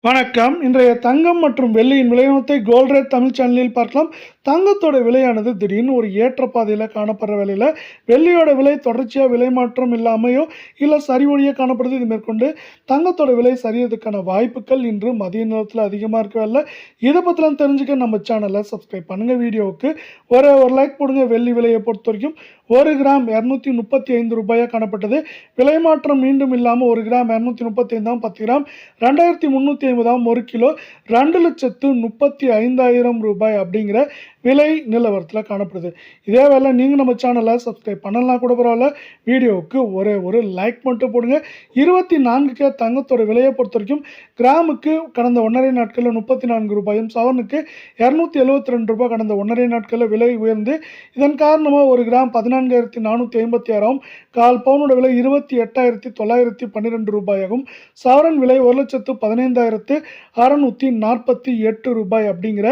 வணக்கம். இன்றைய தங்கம் மற்றும் வெள்ளியின் விலையத்தை கோல்ட் ரேட் தமிழ் சேனலில் பார்க்கலாம். தங்கத்தோட விலையானது திடீர்னு ஒரு ஏற்ற பாதையில் காணப்படுற வேளையில் வெள்ளியோட விலை தொடர்ச்சியாக விலை மாற்றம் இல்லாமையோ இல்லை சரிவழியாக காணப்படுது. இது மேற்கொண்டு தங்கத்தோட விலை சரியறதுக்கான வாய்ப்புகள் இன்று மதிய நேரத்தில் அதிகமாக இருக்கவே. இதை பற்றிலாம் தெரிஞ்சுக்க நம்ம சேனலை சப்ஸ்கிரைப் பண்ணுங்கள். வீடியோவுக்கு ஒரு லைக் போடுங்க. வெள்ளி விலையை பொறுத்த வரைக்கும் 1 கிராம் 235 ரூபாயாக காணப்பட்டது. விலை மாற்றம் மீண்டும் இல்லாமல் 1 கிராம் 235 10 கிராம் 2350 1 கிலோ 2,35,000 ரூபாய் அப்படிங்கிற விலை நிலவரத்தில் காணப்படுது. இதே வேலை நீங்கள் நம்ம சேனலை சப்ஸ்கிரைப் பண்ணலாம் கூட பரவாயில்ல. வீடியோவுக்கு ஒரு லைக் மட்டும் போடுங்க. 24K தங்கத்தோட விலையை பொறுத்த வரைக்கும் கிராமுக்கு கடந்த 1.5 நாட்களில் 34 ரூபாயும், சவரனுக்கு 272 ரூபாய் கடந்த 1.5 நாட்களில் விலை உயர்ந்து இதன் காரணமாக 1 கிராம் 14,456 கால் பவுனோட விலை 28,912 ரூபாயாகும். சவரன் விலை 1,15,648 ரூபாய் அப்படிங்கிற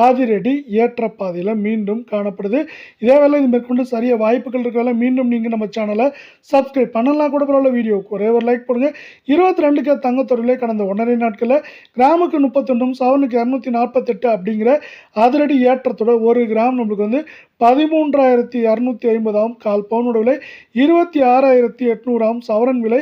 ஆதிரடி ஏற்ற பாதையில் மீண்டும் காணப்படுது. இதே வேலை இது மேற்கொண்டு சரிய வாய்ப்புகள் இருக்கிறதால மீண்டும் நீங்கள் நம்ம சேனலை சப்ஸ்கிரைப் பண்ணலாம் கூட பரவாயில்ல. வீடியோவுக்கு ஒரு லைக் போடுங்க. 22K தங்கத்தோட விலை கடந்த 1.5 நாட்களில் கிராமுக்கு 31 சவரனுக்கு 248 அப்படிங்கிற அதிரடி ஏற்றத்தோட 1 கிராம் நம்மளுக்கு வந்து 13,250 கால் பவுனோட விலை 26,800 சவரன் விலை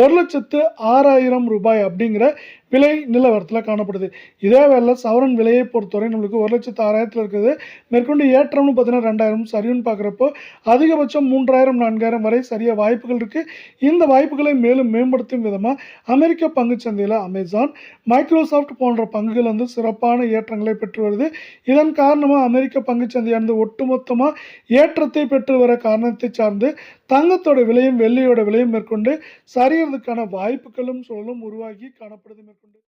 1,06,000 ரூபாய் அப்படிங்கிற விலை நிலவரத்தில் காணப்படுது. இதே வேலை சவரன் விலையை பொறுத்தவரை நம்மளுக்கு 1,06,000 இருக்குது. மேற்கொண்டு ஏற்றம்னு பார்த்தீங்கன்னா 2,000, சரின்னு பார்க்குறப்போ அதிகபட்சம் 3,000 4,000 வரை சரிய வாய்ப்புகள் இருக்குது. இந்த வாய்ப்புகளை மேலும் மேம்படுத்தும் விதமாக அமெரிக்க பங்குச்சந்தையில் அமேசான், மைக்ரோசாஃப்ட் போன்ற பங்குகள் வந்து சிறப்பான ஏற்றங்களை பெற்று வருது. இதன் காரணமாக அமெரிக்க பங்குச்சந்தையானது ஒட்டுமொத்தமாக ஏற்றத்தை பெற்று வர காரணத்தை சார்ந்து தங்கத்தோட விலையும் வெள்ளியோட விலையும் மேற்கொண்டு சரியறதுக்கான வாய்ப்புகளும் சூழலும் உருவாகி காணப்படுது. மேற்கொண்டு